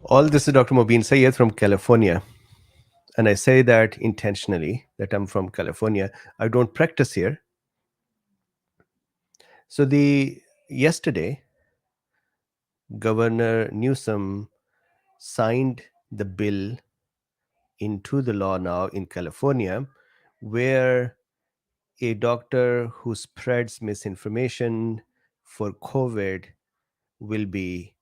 All this is Dr. Mobeen Sayed from California. And I say that intentionally, that I'm from California. I don't practice here. So the yesterday, Governor Newsom signed the bill into the law now in California, where a doctor who spreads misinformation for COVID will be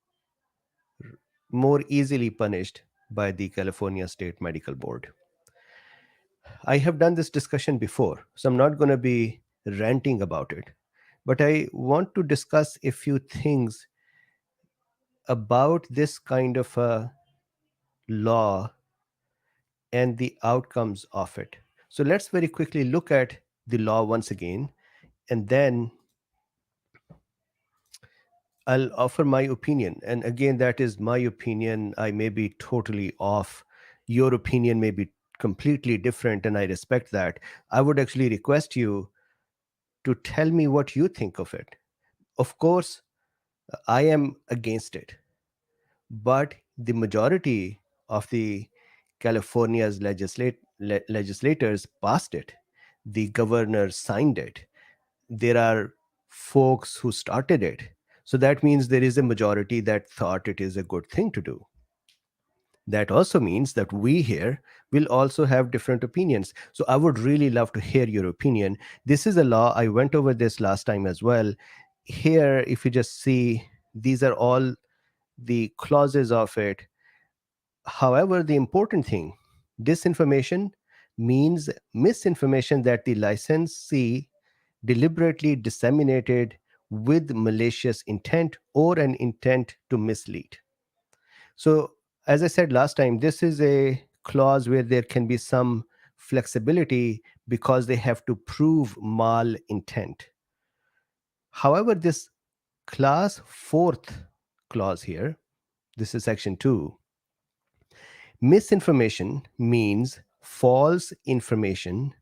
more easily punished by the California State Medical Board. I have done this discussion before, so I'm not going to be ranting about it. But I want to discuss a few things about this kind of a law and the outcomes of it. So let's very quickly look at the law once again, and then I'll offer my opinion. And again, that is my opinion. I may be totally off. Your opinion may be completely different, and I respect that. I would actually request you to tell me what you think of it. Of course, I am against it, but the majority of the California's legislators passed it. The governor signed it. There are folks who started it. So that means there is a majority that thought it is a good thing to do. That also means that we here will also have different opinions. So I would really love to hear your opinion. This is a law. I went over this last time as well. Here, if you just see, these are all the clauses of it. However, the important thing, disinformation means misinformation that the licensee deliberately disseminated with malicious intent or an intent to mislead. So, as I said last time, this is a clause where there can be some flexibility because they have to prove mal intent. However, this class fourth clause here, this is section 2. Misinformation means false information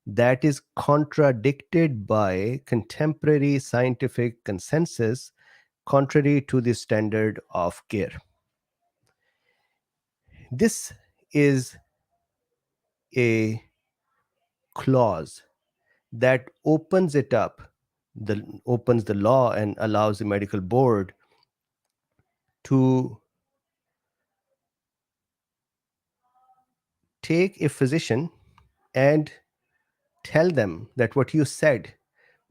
that is contradicted by contemporary scientific consensus contrary to the standard of care. This is a clause that opens it up, opens the law and allows the medical board to take a physician and tell them that what you said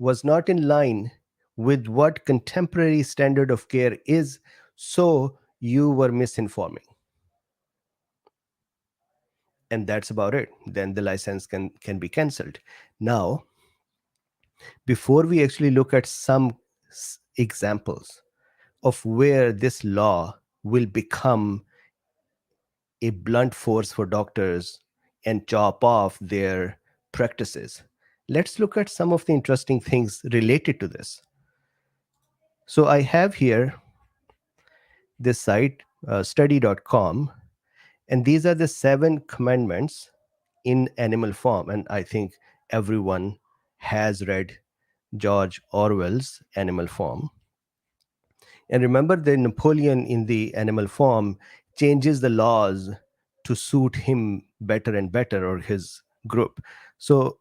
was not in line with what contemporary standard of care is, so you were misinforming. And that's about it. Then the license can be cancelled. Now, before we actually look at some examples of where this law will become a blunt force for doctors and chop off their practices, let's look at some of the interesting things related to this. So I have here this site, study.com, and these are the 7 commandments in animal form. And I think everyone has read George Orwell's Animal Farm. And remember that Napoleon in the Animal Farm changes the laws to suit him better and better, or his group. So,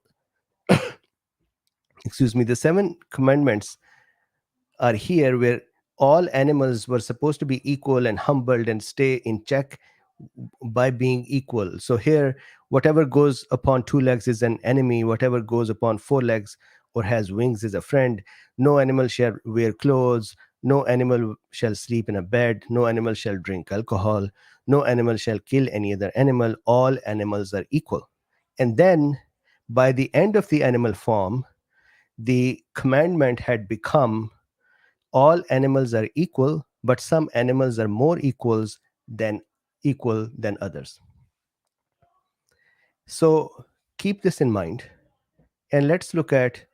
excuse me, the 7 commandments are here where all animals were supposed to be equal and humbled and stay in check by being equal. So here, whatever goes upon 2 legs is an enemy, whatever goes upon 4 legs or has wings is a friend. No animal shall wear clothes, no animal shall sleep in a bed, no animal shall drink alcohol, no animal shall kill any other animal. All animals are equal. And then by the end of the animal form, the commandment had become all animals are equal, but some animals are more equal than others. So keep this in mind, and let's look at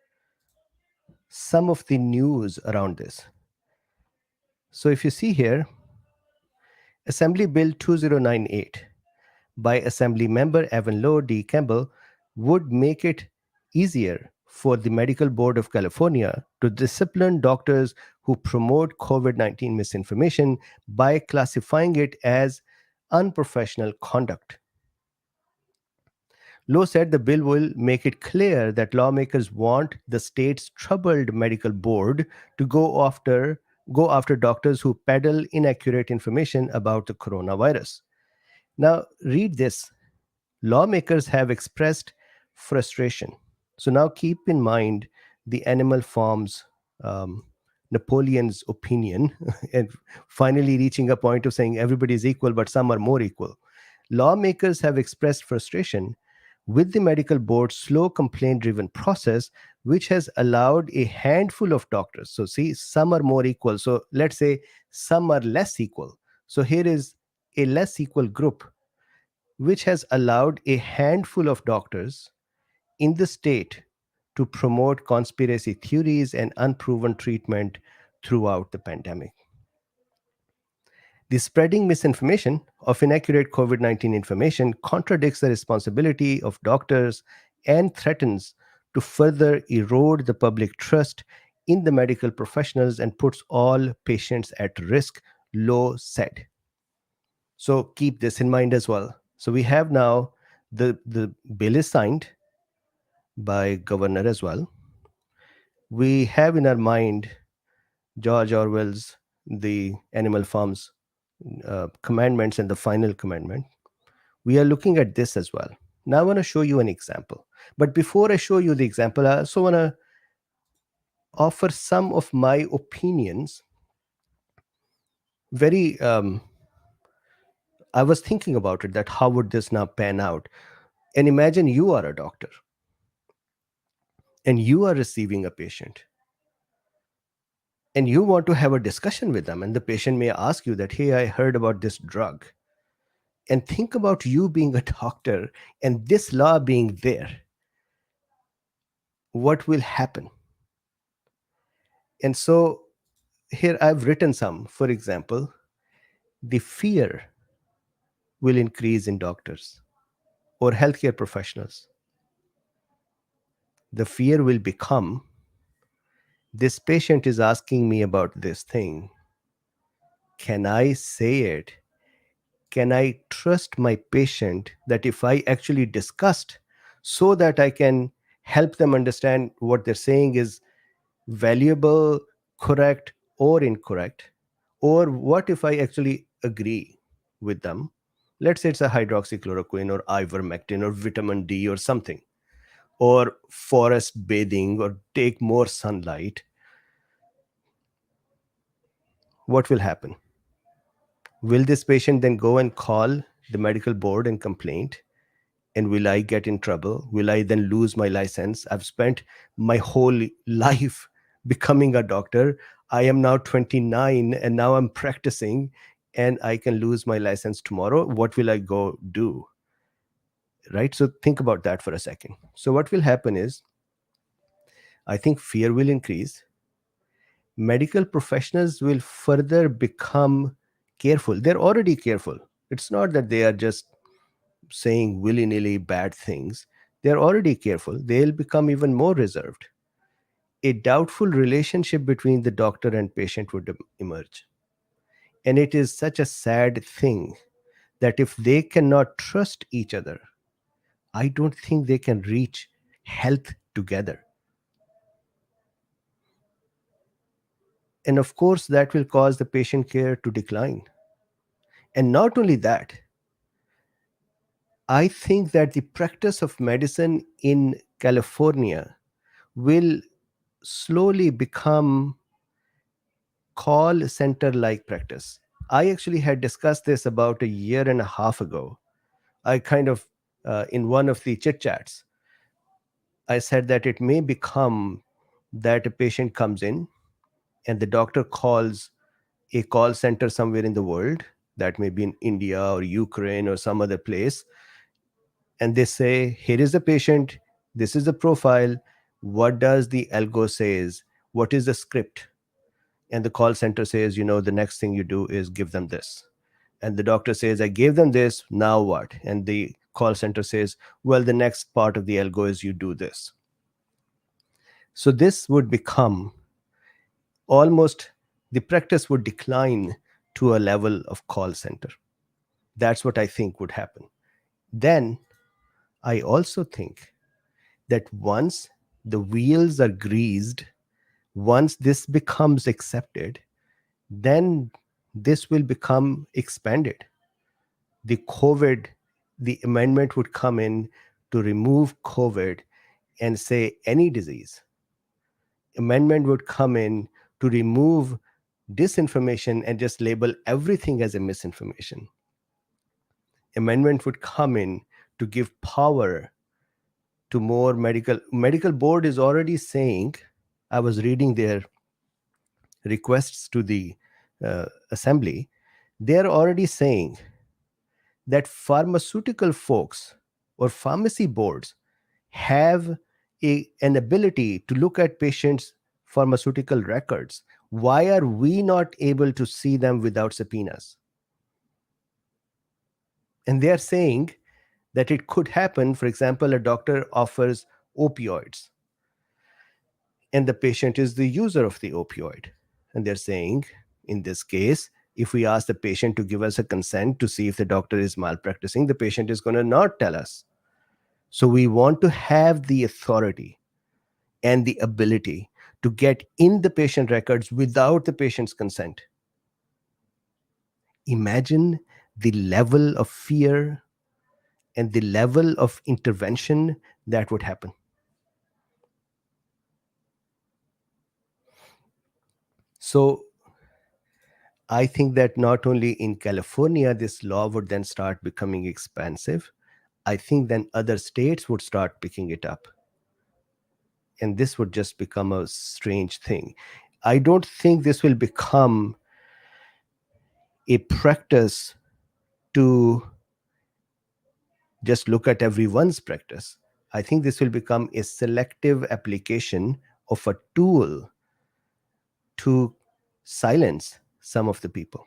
some of the news around this. So if you see here, Assembly Bill 2098 by Assembly Member Evan Lowe D. Campbell would make it easier for the Medical Board of California to discipline doctors who promote COVID 19 misinformation by classifying it as unprofessional conduct. Lowe said the bill will make it clear that lawmakers want the state's troubled medical board to go after doctors who peddle inaccurate information about the coronavirus. Now, read this. Lawmakers have expressed frustration. So now keep in mind the animal farm's Napoleon's opinion, and finally reaching a point of saying everybody is equal, but some are more equal. Lawmakers have expressed frustration with the medical board's slow complaint driven process, which has allowed a handful of doctors. So, see, some are more equal. So, let's say some are less equal. So, here is a less equal group which has allowed a handful of doctors in the state to promote conspiracy theories and unproven treatment throughout the pandemic. The spreading misinformation of inaccurate COVID 19 information contradicts the responsibility of doctors and threatens to further erode the public trust in the medical professionals and puts all patients at risk, Lowe said. So keep this in mind as well. So we have now the bill is signed by governor as well. We have in our mind George Orwell's The Animal Farm's commandments and the final commandment. We are looking at this as well. Now I want to show you an example. But before I show you the example, I also want to offer some of my opinions. Very, I was thinking about it, that how would this now pan out? And imagine you are a doctor and you are receiving a patient and you want to have a discussion with them, and the patient may ask you that, hey, I heard about this drug. And think about you being a doctor and this law being there. What will happen? And so here I've written some. For example, the fear will increase in doctors or healthcare professionals. The fear will become, this patient is asking me about this thing. Can I say it? Can I trust my patient that if I actually discussed so that I can help them understand what they're saying is valuable, correct, or incorrect? Or what if I actually agree with them? Let's say it's a hydroxychloroquine or ivermectin or vitamin D or something, or forest bathing or take more sunlight. What will happen? Will this patient then go and call the medical board and complain? And will I get in trouble? Will I then lose my license? I've spent my whole life becoming a doctor. I am now 29 and now I'm practicing, and I can lose my license tomorrow. What will I go do? Right? So think about that for a second. So what will happen is, I think fear will increase. Medical professionals will further become careful. They're already careful. It's not that they are just saying willy-nilly bad things. They're already careful. They'll become even more reserved. A doubtful relationship between the doctor and patient would emerge. And it is such a sad thing that if they cannot trust each other, I don't think they can reach health together. And of course, that will cause the patient care to decline. And not only that, I think that the practice of medicine in California will slowly become call center like practice. I actually had discussed this about a year and a half ago. I kind of, in one of the chit chats, I said that it may become that a patient comes in and the doctor calls a call center somewhere in the world, that may be in India or Ukraine or some other place, and they say, here is the patient, this is the profile, what does the algo says, what is the script? And the call center says, the next thing you do is give them this. And the doctor says, I gave them this, now what? And the call center says, well, the next part of the algo is you do this. So this would become almost, the practice would decline to a level of call center. That's what I think would happen. Then I also think that once the wheels are greased, once this becomes accepted, then this will become expanded. The COVID, the amendment would come in to remove COVID and say any disease. Amendment would come in to remove disinformation and just label everything as a misinformation. Amendment would come in to give power to more medical board is already saying, I was reading their requests to the assembly, they're already saying that pharmaceutical folks or pharmacy boards have an ability to look at patients' pharmaceutical records. Why are we not able to see them without subpoenas? And they are saying that it could happen. For example, a doctor offers opioids and the patient is the user of the opioid. And they're saying, in this case, if we ask the patient to give us a consent to see if the doctor is malpracticing, the patient is going to not tell us. So we want to have the authority and the ability to get in the patient records without the patient's consent. Imagine the level of fear and the level of intervention that would happen. So I think that not only in California, this law would then start becoming expansive. I think then other states would start picking it up. And this would just become a strange thing. I don't think this will become a practice to just look at everyone's practice. I think this will become a selective application of a tool to silence some of the people.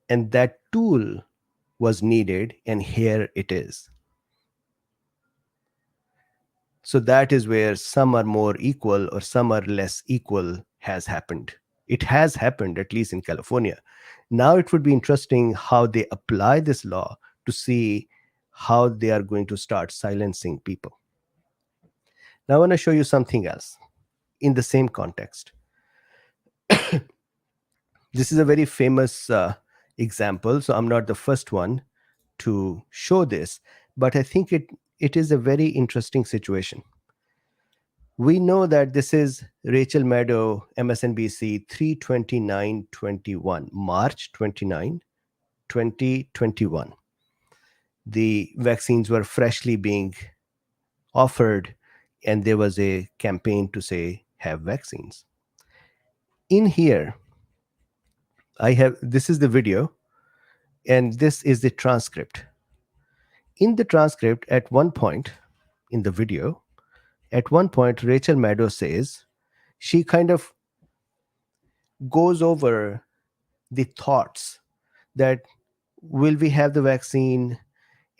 And that tool was needed, and here it is. So that is where some are more equal or some are less equal has happened. It has happened, at least in California. Now it would be interesting how they apply this law to see how they are going to start silencing people. Now I want to show you something else in the same context. This is a very famous example, so I'm not the first one to show this, but I think it is a very interesting situation. We know that this is Rachel Maddow, MSNBC, 3/29/21, March 29, 2021. The vaccines were freshly being offered, and there was a campaign to say, have vaccines. In here, this is the video, and this is the transcript. In the transcript, at one point in the video, at one point, Rachel Maddow says, she kind of goes over the thoughts that will we have the vaccine,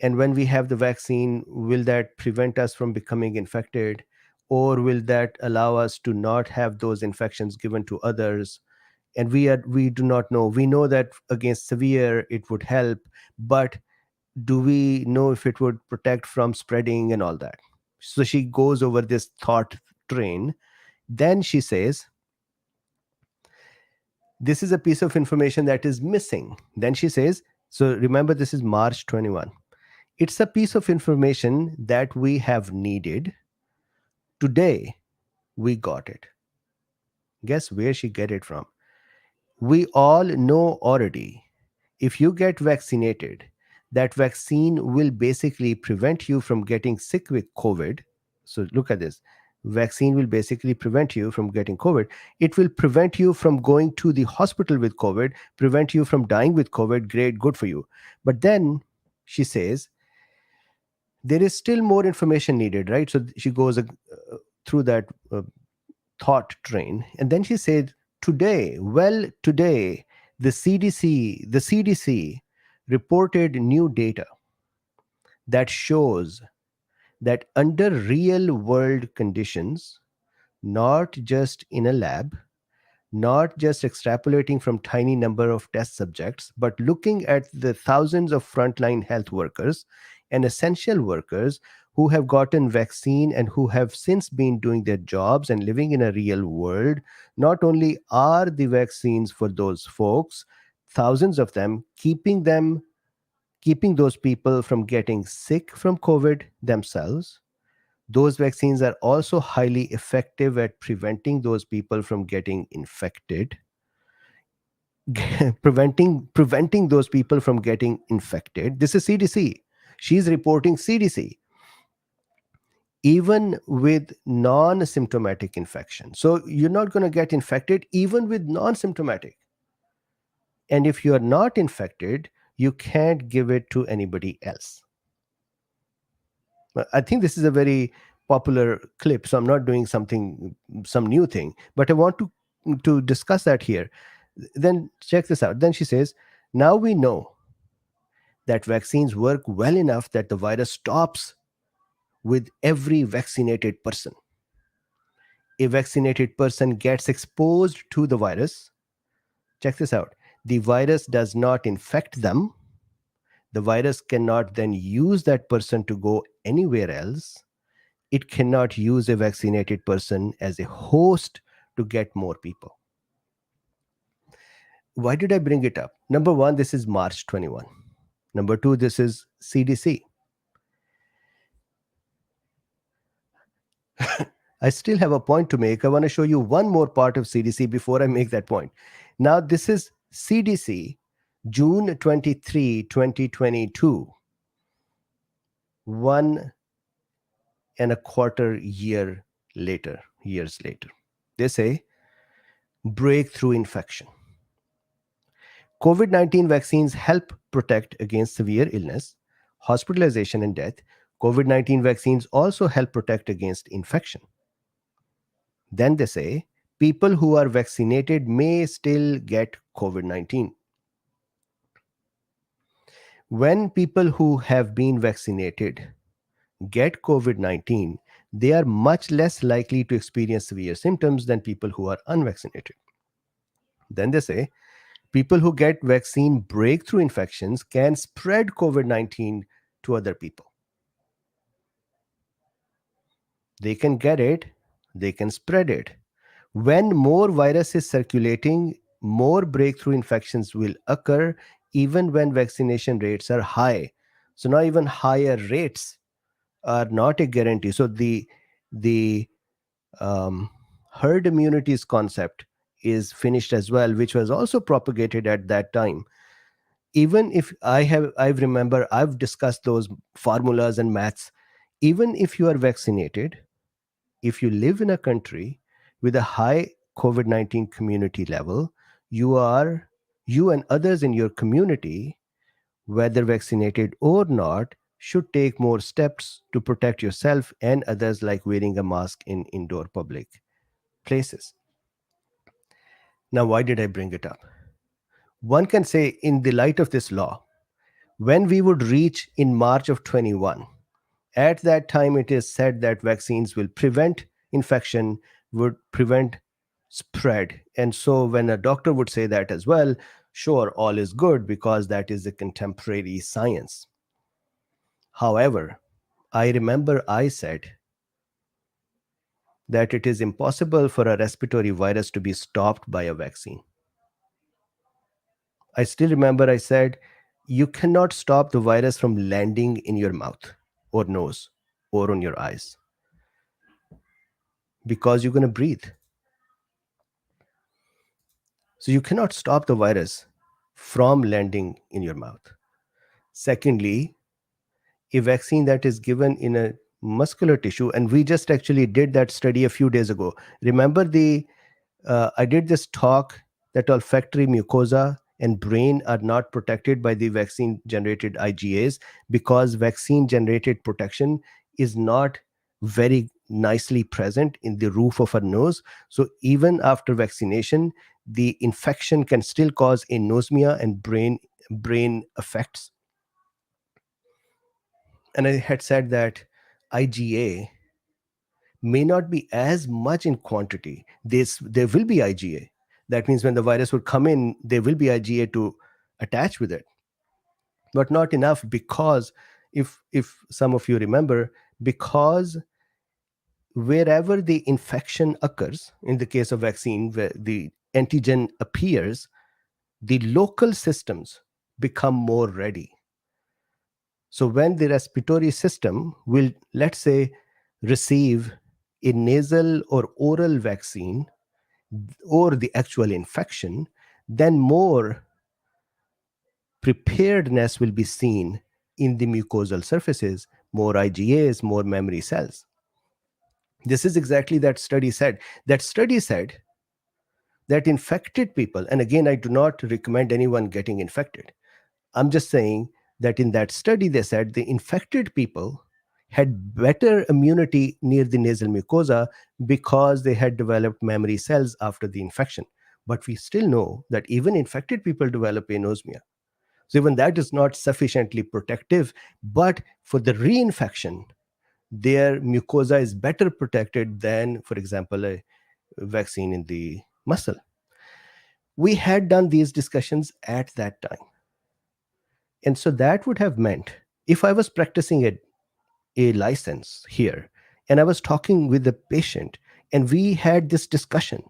and when we have the vaccine, will that prevent us from becoming infected, or will that allow us to not have those infections given to others? And we do not know. We know that against severe it would help, but do we know if it would protect from spreading and all that? So she goes over this thought train. Then she says, this is a piece of information that is missing. Then she says, so remember, this is March 21. It's a piece of information that we have needed. Today, we got it. Guess where she get it from? We all know already, if you get vaccinated, that vaccine will basically prevent you from getting sick with COVID. So look at this. Vaccine will basically prevent you from getting COVID. It will prevent you from going to the hospital with COVID, prevent you from dying with COVID. Great, good for you. But then she says, there is still more information needed, right? So she goes through that thought train. And then she said, today, the CDC reported new data that shows that under real world conditions, not just in a lab, not just extrapolating from tiny number of test subjects, but looking at the thousands of frontline health workers and essential workers who have gotten vaccine and who have since been doing their jobs and living in a real world. Not only are the vaccines for those folks, thousands of them keeping those people from getting sick from COVID themselves. Those vaccines are also highly effective at preventing those people from getting infected, preventing those people from getting infected. This is CDC. She's reporting CDC, even with non-symptomatic infection. So you're not going to get infected even with non-symptomatic. And if you are not infected, you can't give it to anybody else. I think this is a very popular clip, so I'm not doing some new thing, but I want to discuss that here. Then check this out. Then she says, now we know that vaccines work well enough that the virus stops with every vaccinated person. A vaccinated person gets exposed to the virus. Check this out. The virus does not infect them. The virus cannot then use that person to go anywhere else. It cannot use a vaccinated person as a host to get more people. Why did I bring it up? Number one, this is March 21. Number two, this is CDC. I still have a point to make. I want to show you one more part of CDC before I make that point. Now, this is CDC, June 23, 2022, 1.25 years later. They say breakthrough infection. COVID-19 vaccines help protect against severe illness, hospitalization, and death. COVID-19 vaccines also help protect against infection. Then they say people who are vaccinated may still get COVID-19. When people who have been vaccinated get COVID-19, they are much less likely to experience severe symptoms than people who are unvaccinated. Then they say people who get vaccine breakthrough infections can spread COVID-19 to other people. They can get it, they can spread it. When more virus is circulating, more breakthrough infections will occur, even when vaccination rates are high. So now even higher rates are not a guarantee. So the um, herd immunities concept is finished as well, which was also propagated at that time. Even if I remember I've discussed those formulas and maths. Even if you are vaccinated, if you live in a country with a high COVID-19 community level, you and others in your community, whether vaccinated or not, should take more steps to protect yourself and others, like wearing a mask in indoor public places. Now, why did I bring it up? One can say, in the light of this law, when we would reach in March of 21, at that time it is said that vaccines will prevent infection, would prevent spread. And so when a doctor would say that as well, sure, all is good because that is the contemporary science. However, I remember I said that it is impossible for a respiratory virus to be stopped by a vaccine. I still remember I said, you cannot stop the virus from landing in your mouth or nose or on your eyes because you're going to breathe. So you cannot stop the virus from landing in your mouth. Secondly, a vaccine that is given in a muscular tissue, and we just actually did that study a few days ago. Remember I did this talk that olfactory mucosa and brain are not protected by the vaccine generated IgAs because vaccine generated protection is not very nicely present in the roof of our nose. So even after vaccination, the infection can still cause anosmia and brain effects. And I had said that IgA may not be as much in quantity. There will be IgA. That means when the virus would come in, there will be IgA to attach with it, but not enough, because if some of you remember, because wherever the infection occurs, in the case of vaccine, where the antigen appears, the local systems become more ready. So when the respiratory system will, let's say, receive a nasal or oral vaccine or the actual infection, then more preparedness will be seen in the mucosal surfaces, more IgAs, more memory cells. This is exactly that study said. That study said that infected people, and again, I do not recommend anyone getting infected. I'm just saying that in that study, they said the infected people had better immunity near the nasal mucosa because they had developed memory cells after the infection. But we still know that even infected people develop anosmia. So even that is not sufficiently protective. But for the reinfection, their mucosa is better protected than, for example, a vaccine in the muscle. We had done these discussions at that time. And so that would have meant, if I was practicing a license here and I was talking with the patient and we had this discussion,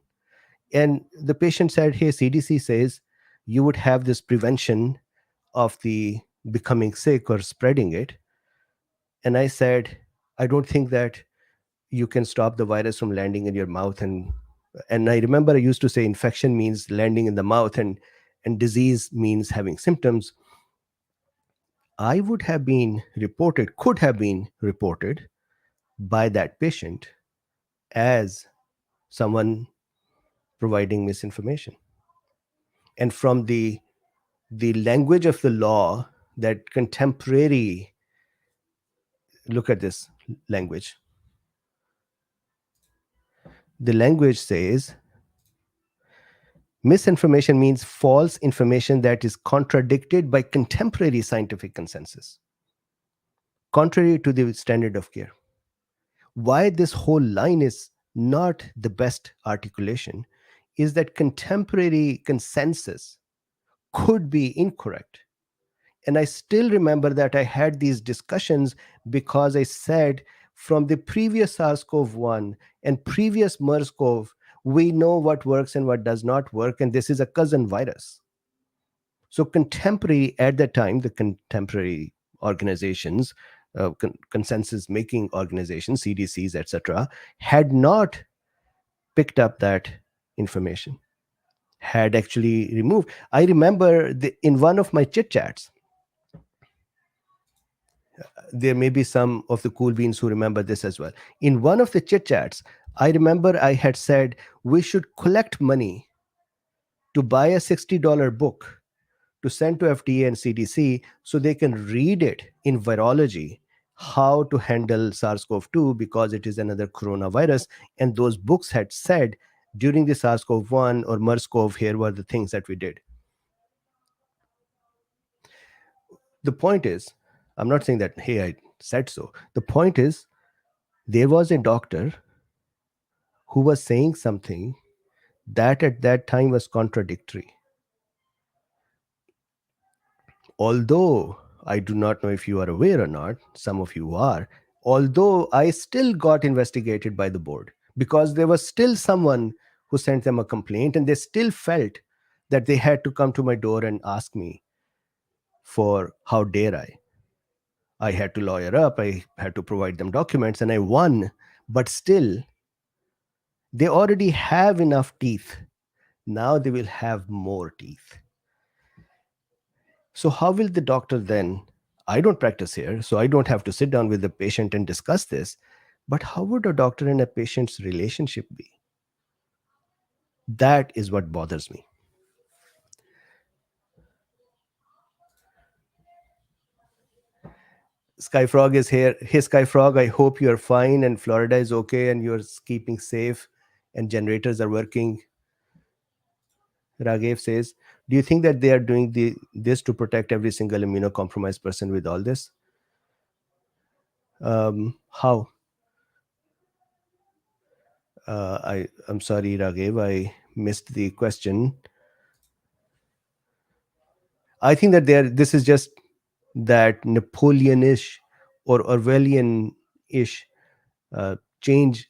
and the patient said, hey, CDC says you would have this prevention of the becoming sick or spreading it. And I said, I don't think that you can stop the virus from landing in your mouth. And I remember I used to say infection means landing in the mouth, and disease means having symptoms. I would have been reported, could have been reported by that patient as someone providing misinformation. And from the language of the law, that contemporary, look at this language. The language says misinformation means false information that is contradicted by contemporary scientific consensus, contrary to the standard of care. Why this whole line is not the best articulation is that contemporary consensus could be incorrect. And I still remember that I had these discussions because I said from the previous SARS-CoV-1 and previous MERS-CoV, we know what works and what does not work, and this is a cousin virus. So contemporary, at that time, the contemporary organizations, consensus making organizations, CDCs, etc., had not picked up that information, had actually removed. I remember in one of my chit chats, there may be some of the cool beans who remember this as well. In one of the chit chats, I remember I had said we should collect money to buy a $60 book to send to FDA and CDC so they can read it in virology, how to handle SARS-CoV-2 because it is another coronavirus. And those books had said during the SARS-CoV-1 or MERS-CoV, here were the things that we did. The point is, I'm not saying that, hey, I said so. The point is, there was a doctor who was saying something that at that time was contradictory. Although I do not know if you are aware or not, some of you are, although I still got investigated by the board because there was still someone who sent them a complaint and they still felt that they had to come to my door and ask me for how dare I. I had to lawyer up, I had to provide them documents, and I won. But still, they already have enough teeth. Now they will have more teeth. So, how will the doctor then? I don't practice here, so I don't have to sit down with the patient and discuss this. But how would a doctor and a patient's relationship be? That is what bothers me. Skyfrog is here. Hey, Skyfrog, I hope you're fine and Florida is okay and you're keeping safe and generators are working. Raghef says, do you think that they are doing this to protect every single immunocompromised person with all this? How? I'm sorry, Raghav, I missed the question. I think that this is just that Napoleonish or Orwellian-ish change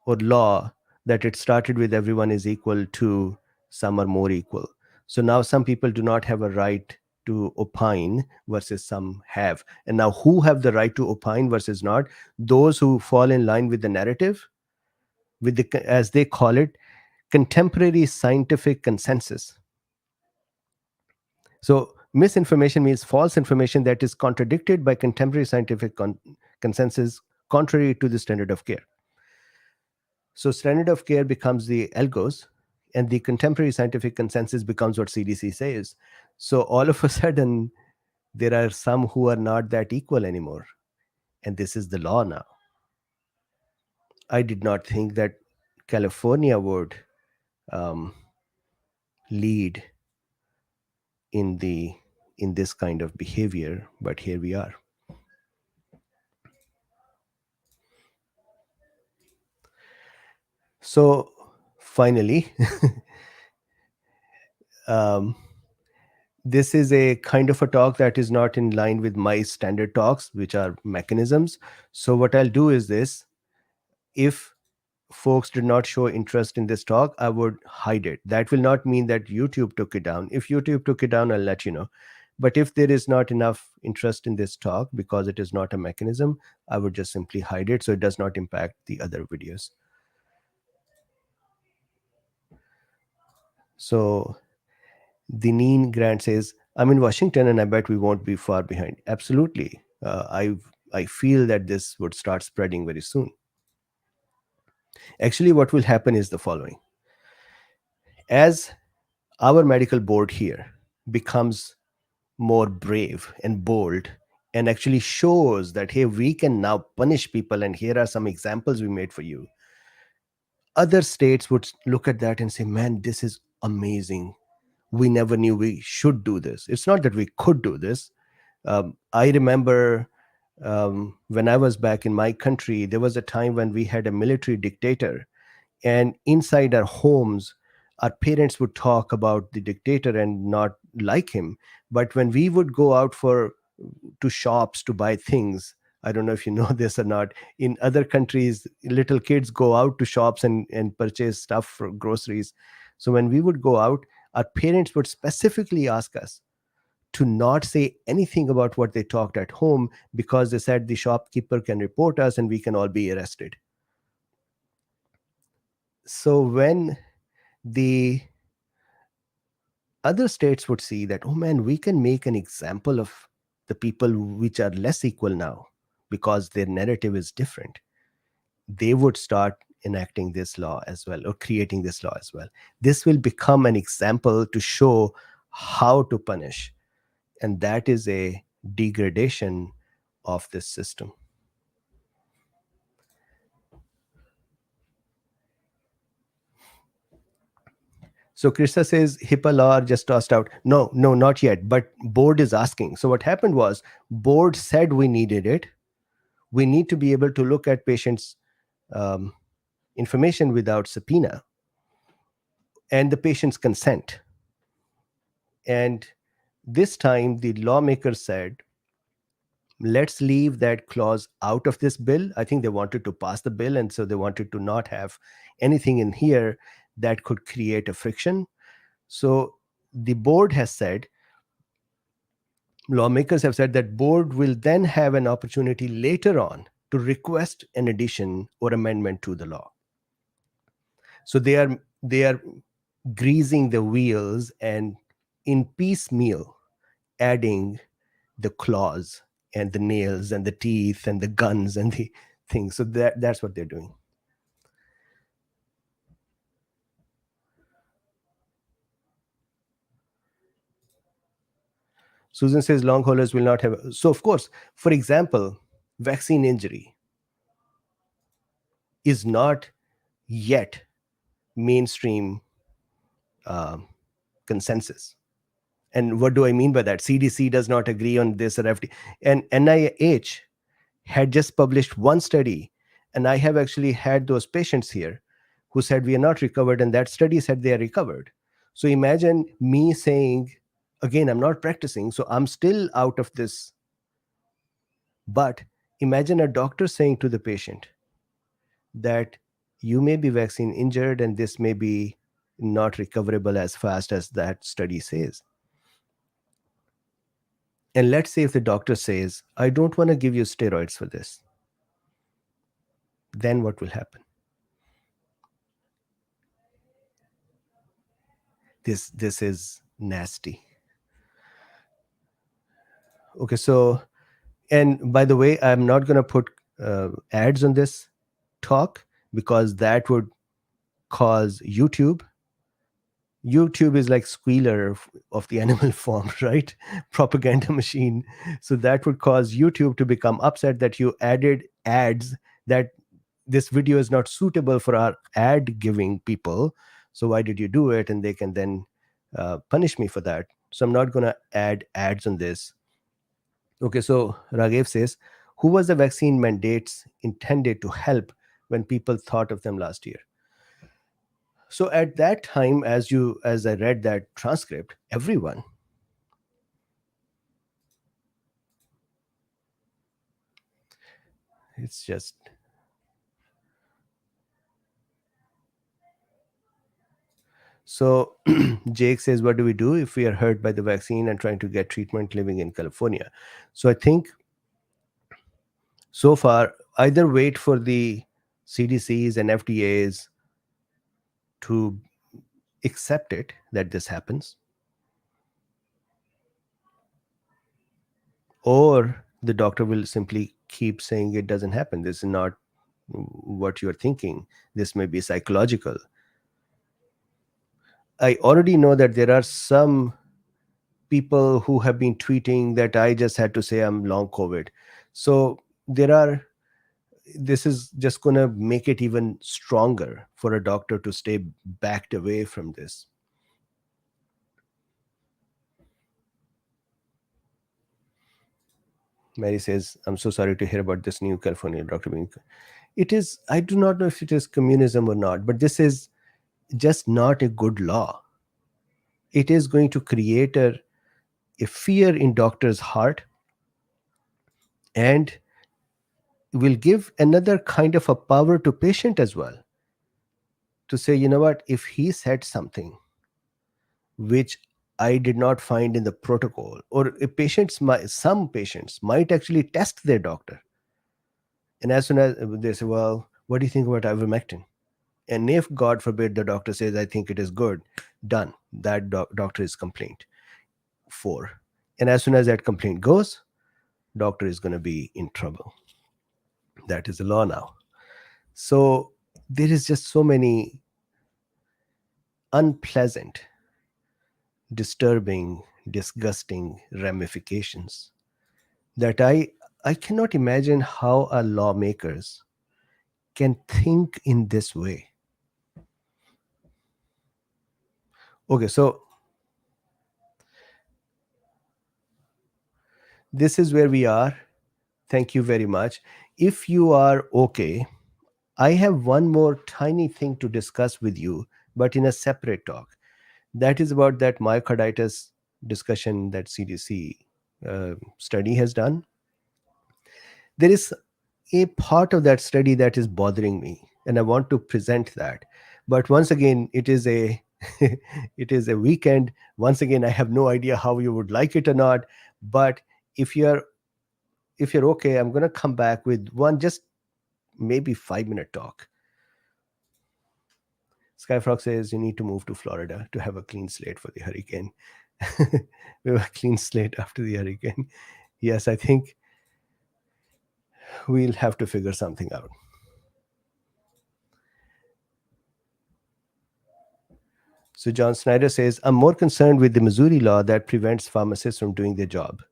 or law, that it started with everyone is equal to some are more equal. So now some people do not have a right to opine versus some have. And now who have the right to opine versus not? Those who fall in line with the narrative, with the, as they call it, contemporary scientific consensus. So misinformation means false information that is contradicted by contemporary scientific consensus contrary to the standard of care. So standard of care becomes the algos, and the contemporary scientific consensus becomes what CDC says. So all of a sudden, there are some who are not that equal anymore, and this is the law now. I did not think that California would um, lead in the in this kind of behavior, but here we are. So finally, um, this is a kind of a talk that is not in line with my standard talks, which are mechanisms. So what I'll do is this: if folks did not show interest in this talk, I would hide it. That will not mean that YouTube took it down. If YouTube took it down, I'll let you know. But if there is not enough interest in this talk because it is not a mechanism, I would just simply hide it so it does not impact the other videos. So Dineen Grant says, I'm in Washington and I bet we won't be far behind. Absolutely. I feel that this would start spreading very soon. Actually, what will happen is the following. As our medical board here becomes more brave and bold and actually shows that, hey, we can now punish people, and here are some examples we made for you, other states would look at that and say, man, this is amazing. We never knew we should do this. It's not that we could do this. I remember when I was back in my country, there was a time when we had a military dictator, and inside our homes, our parents would talk about the dictator and not like him. But when we would go out for to shops to buy things, I don't know if you know this or not, in other countries little kids go out to shops and purchase stuff for groceries. So when we would go out, our parents would specifically ask us to not say anything about what they talked at home, because they said the shopkeeper can report us and we can all be arrested. So when the other states would see that, oh man, we can make an example of the people which are less equal now because their narrative is different, they would start enacting this law as well, or creating this law as well. This will become an example to show how to punish, and that is a degradation of this system. So Krista says HIPAA law are just tossed out. No, no, not yet. But board is asking. So what happened was, board said we needed it. We need to be able to look at patients' um, information without subpoena and the patient's consent. And this time the lawmaker said, let's leave that clause out of this bill. I think they wanted to pass the bill, and so they wanted to not have anything in here that could create a friction. So the board has said, lawmakers have said that board will then have an opportunity later on to request an addition or amendment to the law. So they are greasing the wheels and in piecemeal adding the claws and the nails and the teeth and the guns and the things. So that's what they're doing. Susan says long haulers will not have. So of course, for example, vaccine injury is not yet mainstream um, consensus. And what do I mean by that? CDC does not agree on this, or FD, and NIH had just published one study, and I have actually had those patients here who said we are not recovered, and that study said they are recovered. So imagine me saying, again, I'm not practicing, so I'm still out of this. But imagine a doctor saying to the patient that you may be vaccine injured and this may be not recoverable as fast as that study says. And let's say if the doctor says, I don't want to give you steroids for this, then what will happen? This is nasty. Okay, so, and by the way, I'm not going to put ads on this talk because that would cause YouTube is like squealer of the animal form, right? Propaganda machine. So that would cause YouTube to become upset that you added ads, that this video is not suitable for our ad giving people. So why did you do it? And they can then punish me for that. So I'm not going to add ads on this. Okay, so Raghav says, who was the vaccine mandates intended to help when people thought of them last year? So at that time, as I read that transcript, everyone. It's just so. Jake says, "What do we do if we are hurt by the vaccine and trying to get treatment living in California?" So I think so far, either wait for the CDCs and FDAs to accept it that this happens, or the doctor will simply keep saying it doesn't happen. This is not what you're thinking. This may be psychological. I already know that there are some people who have been tweeting that I just had to say I'm long COVID. So this is just going to make it even stronger for a doctor to stay backed away from this. Mary says, I'm so sorry to hear about this new California doctor being. It is, I do not know if it is communism or not, but this is just not a good law. It is going to create a fear in doctor's heart, and will give another kind of a power to patient as well, to say, you know what, if he said something which I did not find in the protocol, or some patients might actually test their doctor, and as soon as they say, well, what do you think about ivermectin? And if God forbid the doctor says, I think it is good, done, that doctor is complaint for. And as soon as that complaint goes, doctor is going to be in trouble. That is the law now. So there is just so many unpleasant, disturbing, disgusting ramifications that I cannot imagine how our lawmakers can think in this way. Okay, so this is where we are. Thank you very much. If you are okay, I have one more tiny thing to discuss with you, but in a separate talk. That is about that myocarditis discussion that CDC study has done. There is a part of that study that is bothering me, and I want to present that. But once again, it is a it is a weekend. Once again, I have no idea how you would like it or not. But if you're okay, I'm going to come back with one, just maybe 5-minute talk. Skyfrog says you need to move to Florida to have a clean slate for the hurricane. We have a clean slate after the hurricane. Yes, I think we'll have to figure something out. So John Snyder says, I'm more concerned with the Missouri law that prevents pharmacists from doing their job.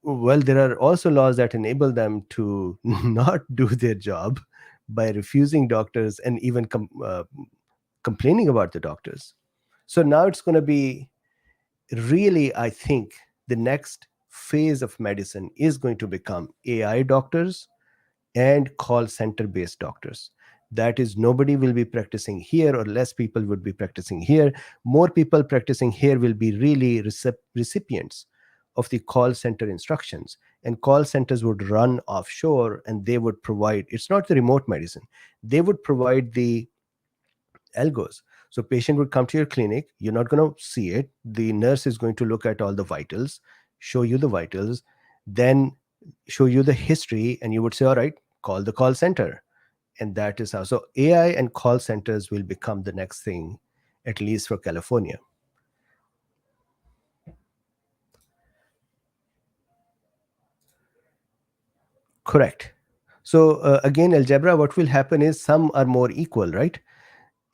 Well, there are also laws that enable them to not do their job by refusing doctors and even complaining about the doctors. So now it's going to be really, I think, the next phase of medicine is going to become AI doctors and call center based doctors. That is, nobody will be practicing here, or less people would be practicing here. More people practicing here will be really recipients of the call center instructions. And call centers would run offshore, and they would provide, it's not the remote medicine, they would provide the algos. So patient would come to your clinic, you're not going to see it. The nurse is going to look at all the vitals, show you the vitals, then show you the history, and you would say, all right, call the call center. And that is how. So AI and call centers will become the next thing, at least for California. Correct. So again, algebra, what will happen is some are more equal, right?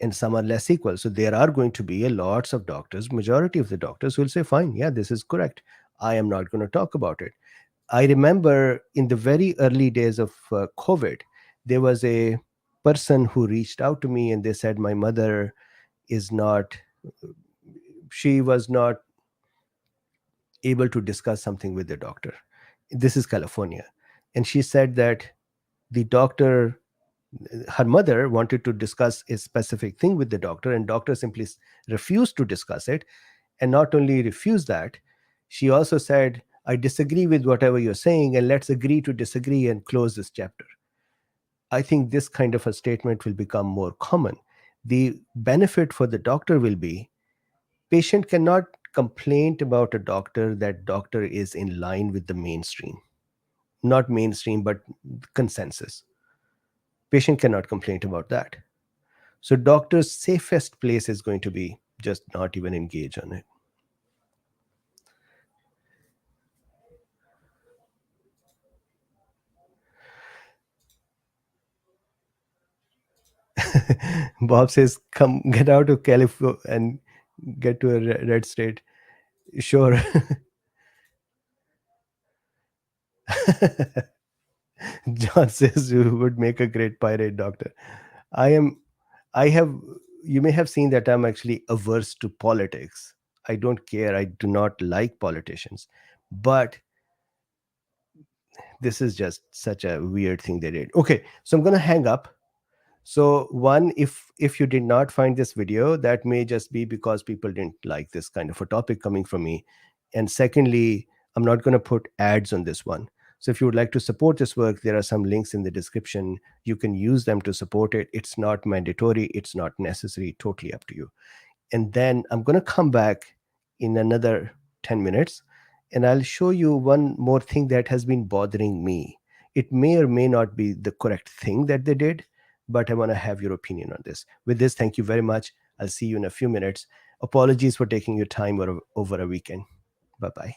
And some are less equal. So there are going to be a lots of doctors, majority of the doctors will say, fine, yeah, this is correct. I am not going to talk about it. I remember in the very early days of COVID, there was a person who reached out to me and they said, my mother is not, she was not able to discuss something with the doctor. This is California. And she said that the doctor, her mother wanted to discuss a specific thing with the doctor, and doctor simply refused to discuss it. And not only refused that, she also said, I disagree with whatever you're saying, and let's agree to disagree and close this chapter. I think this kind of a statement will become more common. The benefit for the doctor will be, patient cannot complain about a doctor that doctor is in line with the mainstream. Not mainstream, but consensus. Patient cannot complain about that. So doctor's safest place is going to be just not even engage on it. Bob says, come get out of California and get to a red state. Sure. John says you would make a great pirate doctor. I am, I have, you may have seen that I'm actually averse to politics. I don't care. I do not like politicians. But this is just such a weird thing they did. Okay, so I'm going to hang up. So one, if you did not find this video, that may just be because people didn't like this kind of a topic coming from me. And secondly, I'm not going to put ads on this one. So if you would like to support this work, there are some links in the description. You can use them to support it. It's not mandatory. It's not necessary. Totally up to you. And then I'm going to come back in another 10 minutes, and I'll show you one more thing that has been bothering me. It may or may not be the correct thing that they did, but I want to have your opinion on this. With this, thank you very much. I'll see you in a few minutes. Apologies for taking your time over a weekend. Bye bye.